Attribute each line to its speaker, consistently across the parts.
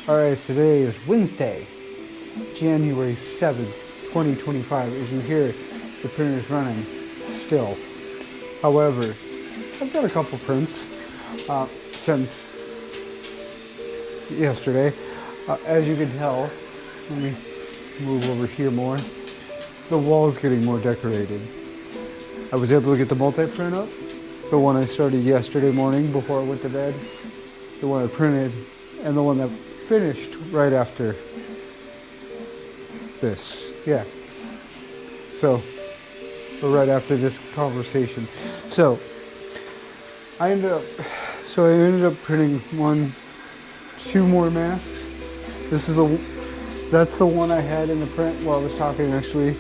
Speaker 1: Alright, today is Wednesday, January 7th, 2025. As you hear, the printer is running still. However, I've got a couple prints since yesterday. As you can tell, let me move over here more. The wall's getting more decorated. I was able to get the multi-print up, the one I started yesterday morning before I went to bed, the one I printed, and the one that finished right after this. Yeah. So right after this conversation. So I ended up printing two more masks. That's the one I had in the print while I was talking actually,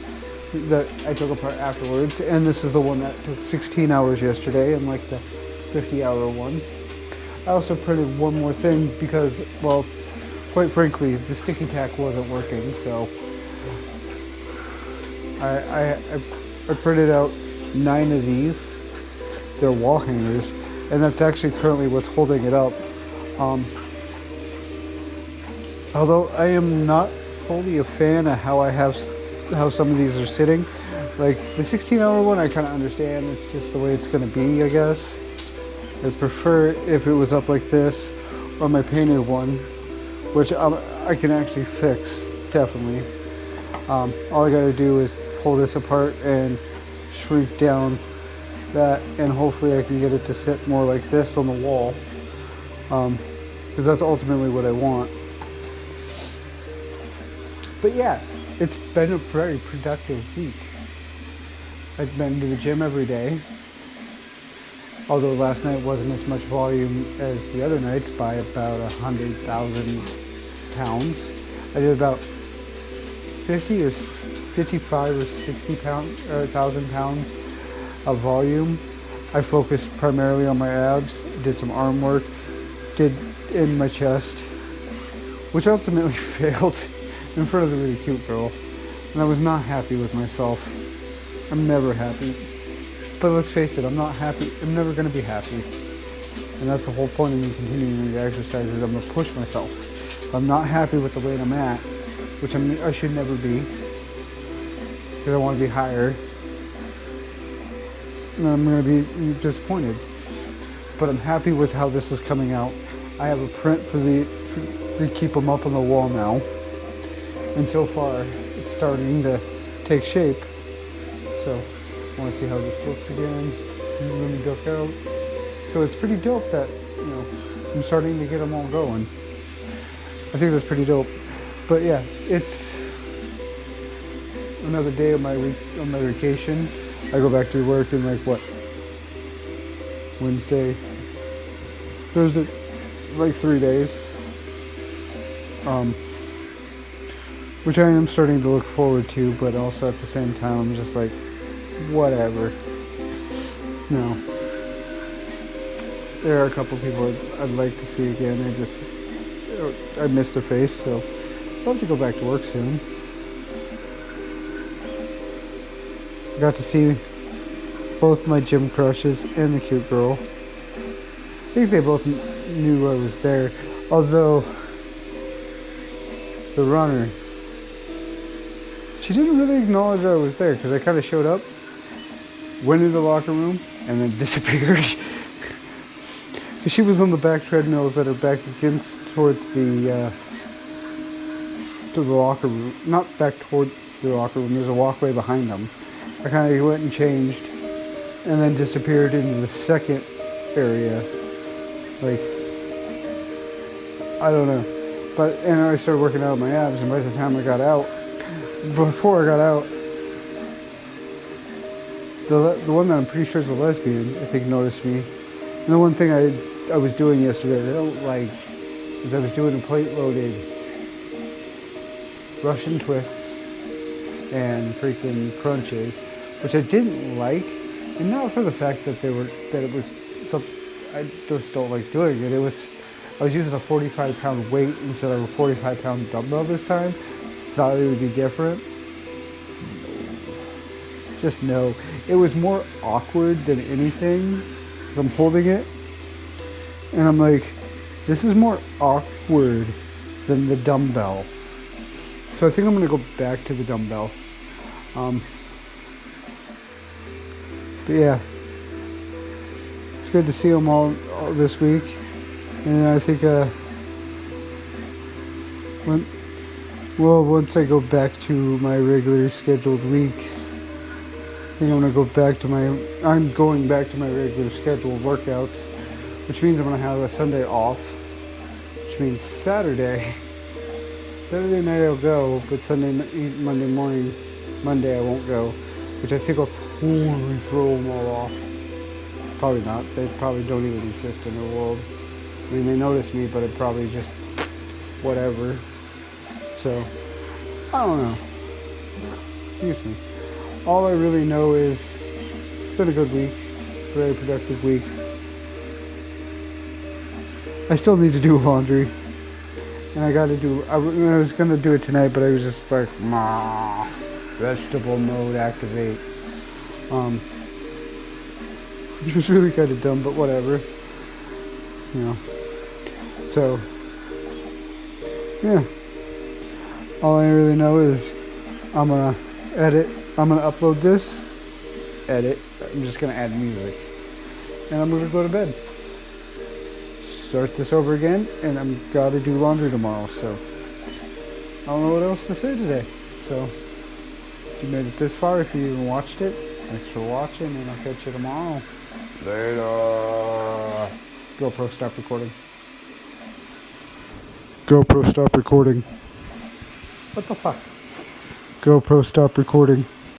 Speaker 1: that I took apart afterwards, and this is the one that took 16 hours yesterday, and like the 50-hour one. I also printed one more thing because, well, quite frankly, the sticky tack wasn't working, so I printed out 9 of these. They're wall hangers, and that's actually currently what's holding it up. Although I am not fully a fan of how some of these are sitting. Like the 16-hour one, I kind of understand. It's just the way it's going to be, I guess. I'd prefer if it was up like this, or my painted one, which I can actually fix, definitely. All I gotta do is pull this apart and shrink down that, and hopefully I can get it to sit more like this on the wall, because that's ultimately what I want. But yeah, it's been a very productive week. I've been to the gym every day. Although last night wasn't as much volume as the other nights by about 100,000 pounds. I did about 50 or 55 or 60,000 pounds of volume. I focused primarily on my abs, did some arm work, did in my chest, which ultimately failed in front of the really cute girl. And I was not happy with myself. I'm never happy. But let's face it, I'm not happy. I'm never going to be happy. And that's the whole point of me continuing the exercises. I'm going to push myself. If I'm not happy with the weight I'm at, which I should never be, because I want to be higher, and I'm going to be disappointed. But I'm happy with how this is coming out. I have a print to keep them up on the wall now. And so far, it's starting to take shape. So I want to see how this looks again. Let me duck out. So it's pretty dope that, I'm starting to get them all going. I think that's pretty dope. But yeah, it's another day of my vacation. I go back to work in Wednesday, Thursday, 3 days. Which I am starting to look forward to, but also at the same time, I'm just like, whatever. No. There are a couple people I'd like to see again. I missed their face, so I'll have to go back to work soon. I got to see both my gym crushes and the cute girl. I think they both knew I was there, although the runner, she didn't really acknowledge I was there, because I kind of showed up, went into the locker room, and then disappeared. She was on the back treadmills that are back against towards to the locker room. Not back towards the locker room, there's a walkway behind them. I kind of went and changed, and then disappeared into the second area. I don't know. And I started working out my abs, and by the time I got out, before I got out, the one that I'm pretty sure is a lesbian, I think, noticed me. And the one thing I was doing yesterday that I don't like is I was doing a plate-loaded Russian twists and freaking crunches, which I didn't like, and not for the fact that it was something I just don't like doing it. I was using a 45-pound weight instead of a 45-pound dumbbell this time. Thought it would be different. Just no. It was more awkward than anything, because I'm holding it, and I'm like, this is more awkward than the dumbbell. So I think I'm going to go back to the dumbbell. But yeah, it's good to see them all this week. And I think once I go back to my regularly scheduled weeks, I think I'm going back to my regular scheduled workouts, which means I'm going to have a Sunday off, which means Saturday night I'll go, but Monday I won't go, which I think will totally throw them all off. Probably not. They probably don't even exist in the world. I mean, they notice me, but it probably just whatever. So, I don't know. Excuse me. All I really know is it's been a good week. Very productive week. I still need to do laundry. And I was going to do it tonight, but I was just like, vegetable mode activate. Which was really kind of dumb, but whatever. You know. So, yeah. All I really know is I'm going to upload this, edit. I'm just going to add music. And I'm going to go to bed. Start this over again, and I'm gotta do laundry tomorrow, so I don't know what else to say today. So if you made it this far, if you even watched it, thanks for watching, and I'll catch you tomorrow. Later. GoPro, stop recording. GoPro, stop recording. What the fuck? GoPro, stop recording.